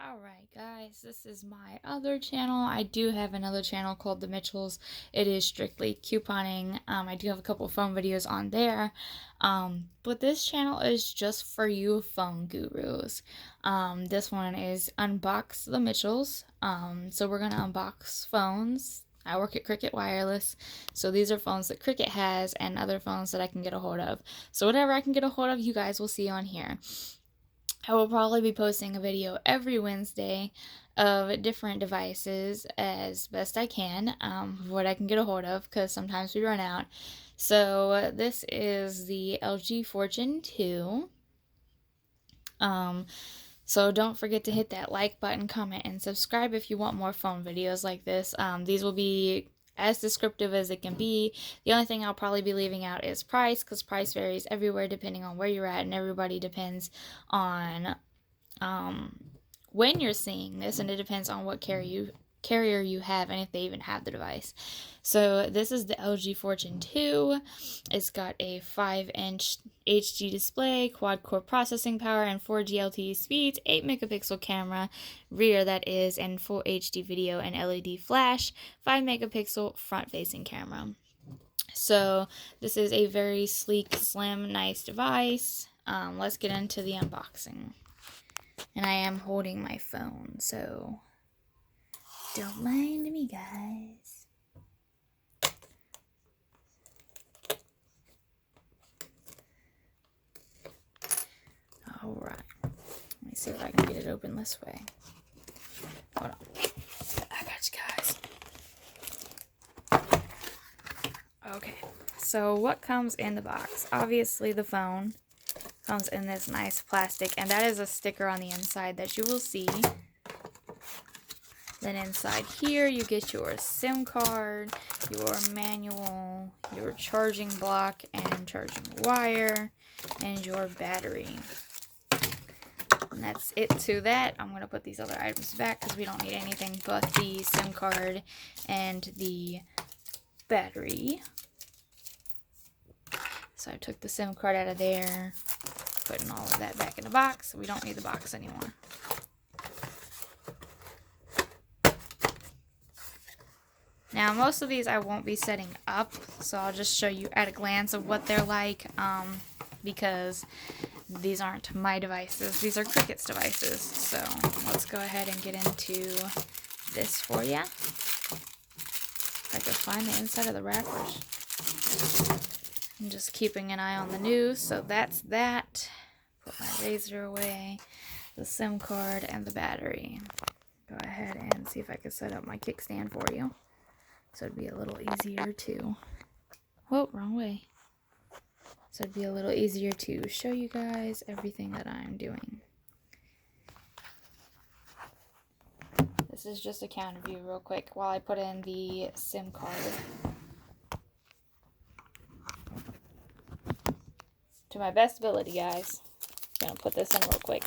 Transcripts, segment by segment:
Alright guys, this is my other channel. I do have another channel called The Mitchells. It is strictly couponing. I do have a couple phone videos on there. But this channel is just for you phone gurus. This one is Unbox The Mitchells. So we're gonna unbox phones. I work at Cricket Wireless, so these are phones that Cricket has and other phones that I can get a hold of. So whatever I can get a hold of, you guys will see on here. I will probably be posting a video every Wednesday of different devices as best I can, what I can get a hold of, because sometimes we run out. So this is the LG Fortune 2. So don't forget to hit that like button, comment, and subscribe if you want more phone videos like this. These will be as descriptive as it can be. The only thing I'll probably be leaving out is price, because price varies everywhere depending on where you're at, and everybody depends on when you're seeing this, and it depends on what carrier you have and if they even have the device. So this is the LG Fortune 2. It's got a 5-inch HD display, quad-core processing power, and 4G LTE speeds, 8 megapixel camera, rear that is, and full HD video and LED flash, 5 megapixel front-facing camera. So this is a very sleek, slim, nice device. Let's get into the unboxing. And I am holding my phone, so don't mind me, guys. Alright. Let me see if I can get it open this way. Hold on. I got you guys. Okay. So what comes in the box? Obviously the phone comes in this nice plastic, and that is a sticker on the inside that you will see. Then inside here you get your SIM card, your manual, your charging block and charging wire, and your battery. And that's it to that. I'm going to put these other items back because we don't need anything but the SIM card and the battery. So I took the SIM card out of there, putting all of that back in the box. We don't need the box anymore. Now, most of these I won't be setting up, so I'll just show you at a glance of what they're like, because these aren't my devices. These are Cricket's devices. So let's go ahead and get into this for you. If I could find the inside of the wrappers. I'm just keeping an eye on the news, so that's that. Put my razor away, the SIM card, and the battery. Go ahead and see if I can set up my kickstand for you, so it'd be a little easier to... Whoa, wrong way. So it'd be a little easier to show you guys everything that I'm doing. This is just a counter view real quick while I put in the SIM card. To my best ability, guys. I'm gonna put this in real quick.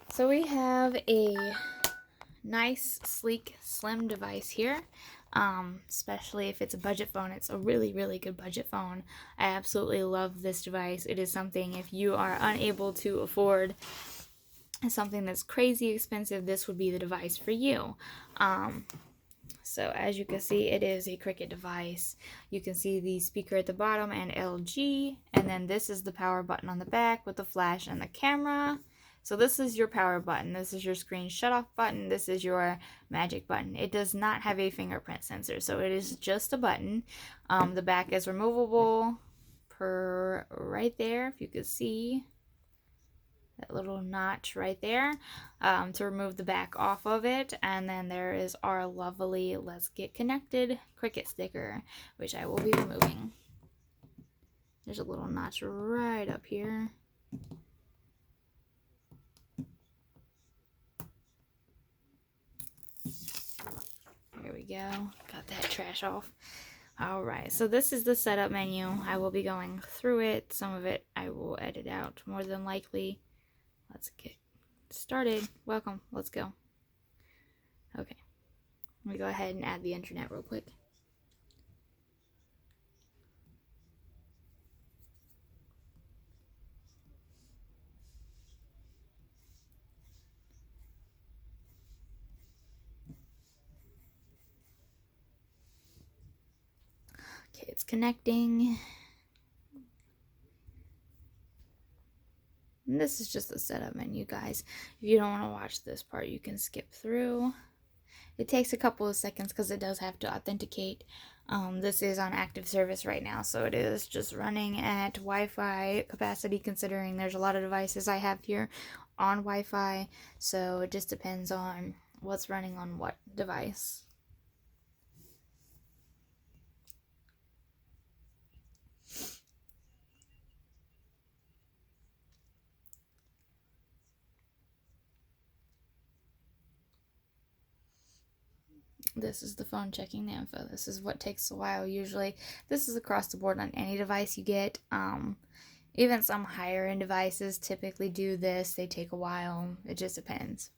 So we have a nice, sleek, slim device here, especially if it's a budget phone. It's a really, really good budget phone. I absolutely love this device. It is something, if you are unable to afford something that's crazy expensive, this would be the device for you. So as you can see, it is a Cricket device. You can see the speaker at the bottom and LG, and then this is the power button on the back with the flash and the camera. So this is your power button. This is your screen shut off button. This is your magic button. It does not have a fingerprint sensor, so it is just a button. The back is removable per right there, if you could see that little notch right there, to remove the back off of it. And then there is our lovely Let's Get Connected Cricut sticker, which I will be removing. There's a little notch right up here. There we go. Got that trash off. Alright, so this is the setup menu. I will be going through it. Some of it I will edit out more than likely. Let's get started. Welcome. Let's go. Okay. Let me go ahead and add the internet real quick. Okay, it's connecting. And this is just the setup menu, guys. If you don't want to watch this part, you can skip through. It takes a couple of seconds because it does have to authenticate. This is on active service right now, so it is just running at Wi-Fi capacity, considering there's a lot of devices I have here on Wi-Fi, so it just depends on what's running on what device. This is the phone checking the info. This is what takes a while usually. This is across the board on any device you get. Even some higher end devices typically do this. They take a while. It just depends.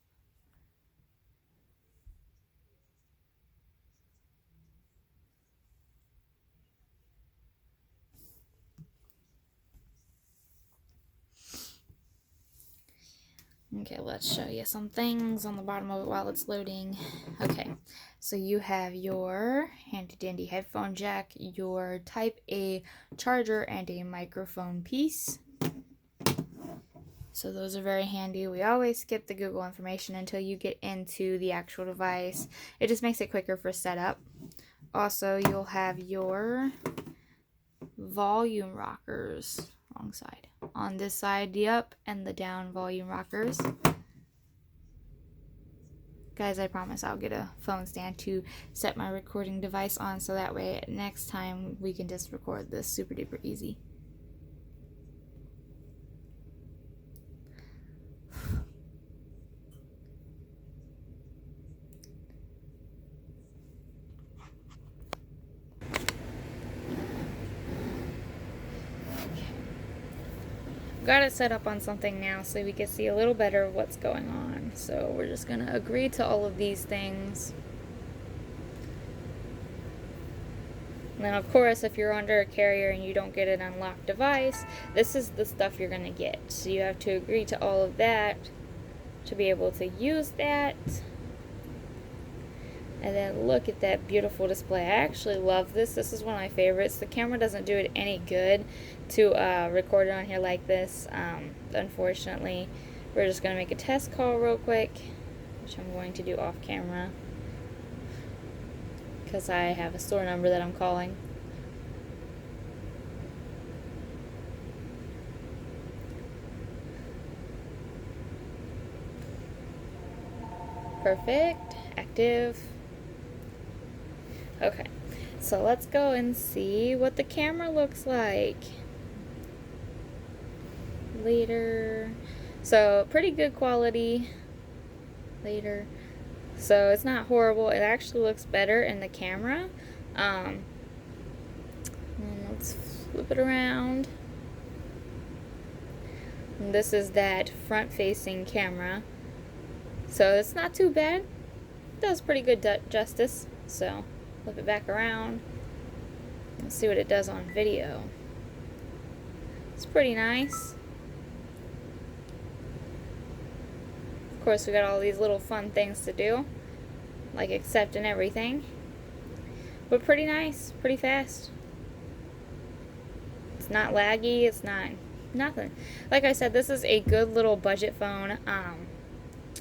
Okay, let's show you some things on the bottom of it while it's loading. Okay, so you have your handy dandy headphone jack, your Type A charger, and a microphone piece. So those are very handy. We always skip the Google information until you get into the actual device. It just makes it quicker for setup. Also, you'll have your volume rockers. Wrong side. On this side, the up and the down volume rockers. Guys, I promise I'll get a phone stand to set my recording device on, so that way next time we can just record this super duper easy. Got it set up on something now so we can see a little better of what's going on. So we're just going to agree to all of these things. And then of course, if you're under a carrier and you don't get an unlocked device, this is the stuff you're going to get. So you have to agree to all of that to be able to use that. And then look at that beautiful display. I actually love this. This is one of my favorites. The camera doesn't do it any good to record it on here like this, unfortunately. We're just going to make a test call real quick, which I'm going to do off camera because I have a store number that I'm calling. Perfect. Active. Okay, so let's go and see what the camera looks like later. So pretty good quality later. So it's not horrible. It actually looks better in the camera. And let's flip it around. And this is that front-facing camera. So it's not too bad. It does pretty good justice. So flip it back around. Let's see what it does on video. It's pretty nice. Of course, we got all these little fun things to do, like accept and everything. But pretty nice, pretty fast. It's not laggy, it's not nothing. Like I said, this is a good little budget phone.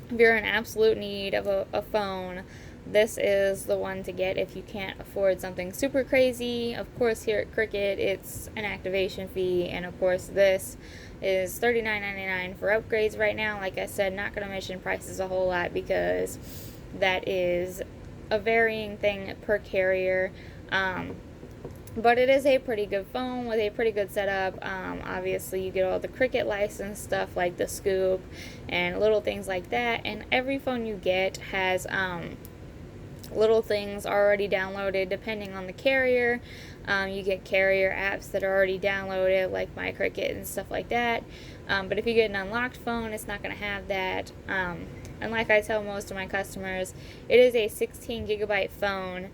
If you're in absolute need of a phone, this is the one to get if you can't afford something super crazy. Of course, here at Cricket, it's an activation fee, and of course, this is $39.99 for upgrades right now. Like I said, not going to mention prices a whole lot because that is a varying thing per carrier. But it is a pretty good phone with a pretty good setup. Obviously, you get all the Cricket license stuff like the Scoop and little things like that. And every phone you get has little things already downloaded depending on the carrier. You get carrier apps that are already downloaded like My Cricket and stuff like that. But if you get an unlocked phone, it's not going to have that. And like I tell most of my customers, it is a 16 gigabyte phone.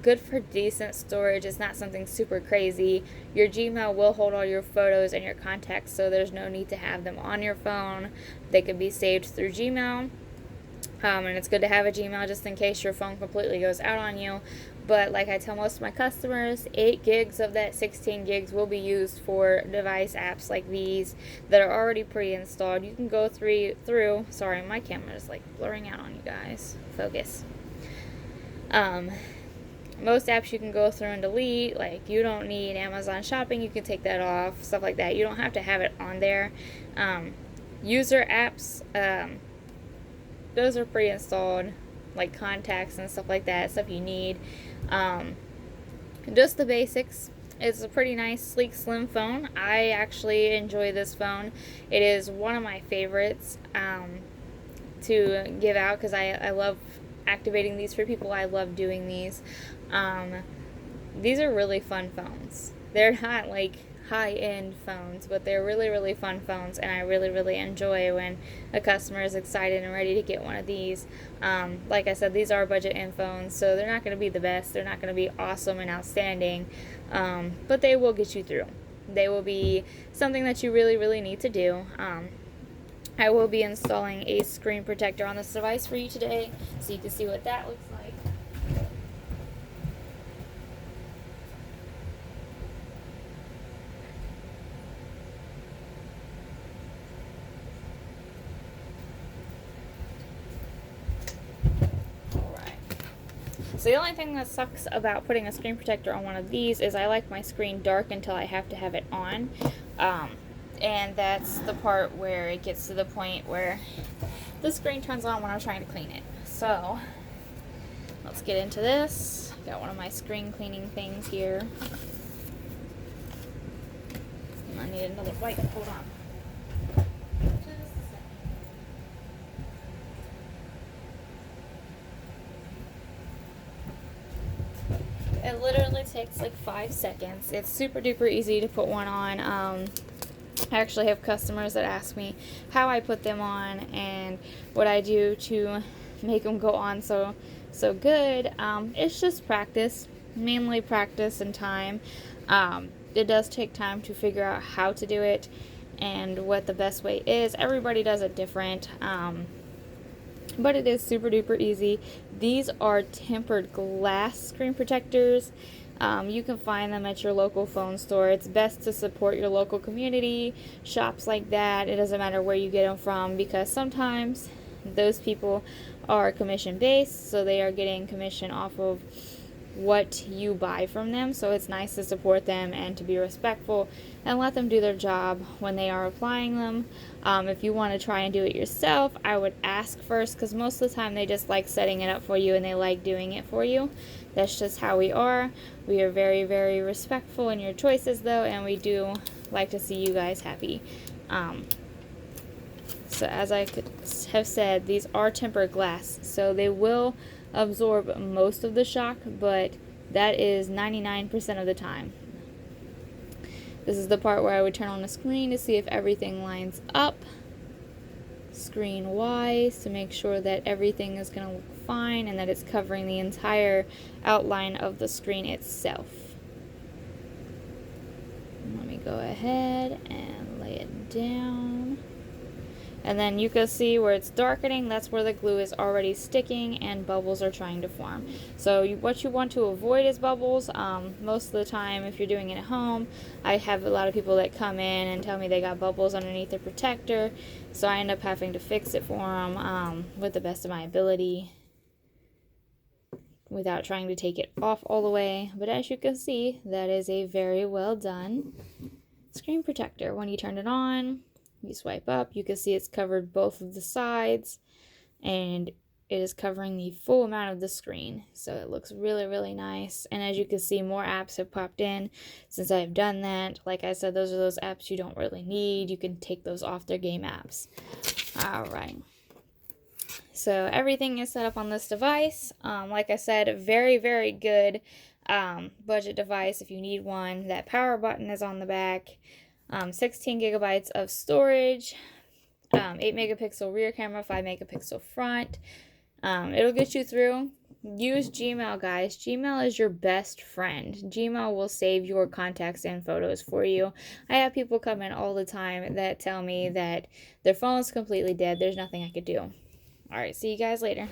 Good for decent storage. It's not something super crazy. Your Gmail will hold all your photos and your contacts, so there's no need to have them on your phone. They can be saved through Gmail. And it's good to have a Gmail just in case your phone completely goes out on you. But like I tell most of my customers, 8 gigs of that 16 gigs will be used for device apps like these that are already pre-installed. You can go through. Sorry, my camera is like blurring out on you guys. Focus. Most apps you can go through and delete. Like, you don't need Amazon Shopping, you can take that off, stuff like that. You don't have to have it on there. User apps, those are pre-installed, like contacts and stuff like that, stuff you need. Just the basics. It's a pretty nice, sleek, slim phone. I actually enjoy this phone. It is one of my favorites to give out because I love activating these for people. I love doing these. These are really fun phones. They're not like high-end phones, but they're really, really fun phones, and I really, really enjoy when a customer is excited and ready to get one of these. Like I said, these are budget-in phones, so they're not going to be the best. They're not going to be awesome and outstanding, but they will get you through. They will be something that you really, really need to do. I will be installing a screen protector on this device for you today, so you can see what that looks like. So the only thing that sucks about putting a screen protector on one of these is I like my screen dark until I have to have it on. And that's the part where it gets to the point where the screen turns on when I'm trying to clean it. So let's get into this. Got one of my screen cleaning things here. I need another wipe. Hold on. It literally takes like 5 seconds. It's super duper easy to put one on. I actually have customers that ask me how I put them on and what I do to make them go on so good. It's just practice, mainly practice and time. It does take time to figure out how to do it and what the best way is. Everybody does it different. But it is super duper easy. These are tempered glass screen protectors. You can find them at your local phone store. It's best to support your local community, shops like that. It doesn't matter where you get them from because sometimes those people are commission based, so they are getting commission off of what you buy from them. So it's nice to support them and to be respectful and let them do their job when they are applying them. If you want to try and do it yourself, I would ask first because most of the time they just like setting it up for you and they like doing it for you. That's just how we are. We are very, very respectful in your choices though, and we do like to see you guys happy. So as I have said, these are tempered glass, so they will absorb most of the shock, but that is 99% of the time. This is the part where I would turn on the screen to see if everything lines up screen wise to make sure that everything is going to look fine and that it's covering the entire outline of the screen itself. Let me go ahead and lay it down. And then you can see where it's darkening, that's where the glue is already sticking and bubbles are trying to form. So what you want to avoid is bubbles. Most of the time, if you're doing it at home, I have a lot of people that come in and tell me they got bubbles underneath the protector, so I end up having to fix it for them with the best of my ability, without trying to take it off all the way. But as you can see, that is a very well done screen protector. When you turn it on, you swipe up, you can see it's covered both of the sides, and it is covering the full amount of the screen. So it looks really, really nice. And as you can see, more apps have popped in since I've done that. Like I said, those are those apps you don't really need. You can take those off their game apps. Alright. So everything is set up on this device. Like I said, very, very good budget device if you need one. That power button is on the back. 16 gigabytes of storage, 8 megapixel rear camera, 5 megapixel front. It'll get you through. Use Gmail, guys. Gmail is your best friend. Gmail will save your contacts and photos for you. I have people come in all the time that tell me that their phone's completely dead. There's nothing I could do. Alright, see you guys later.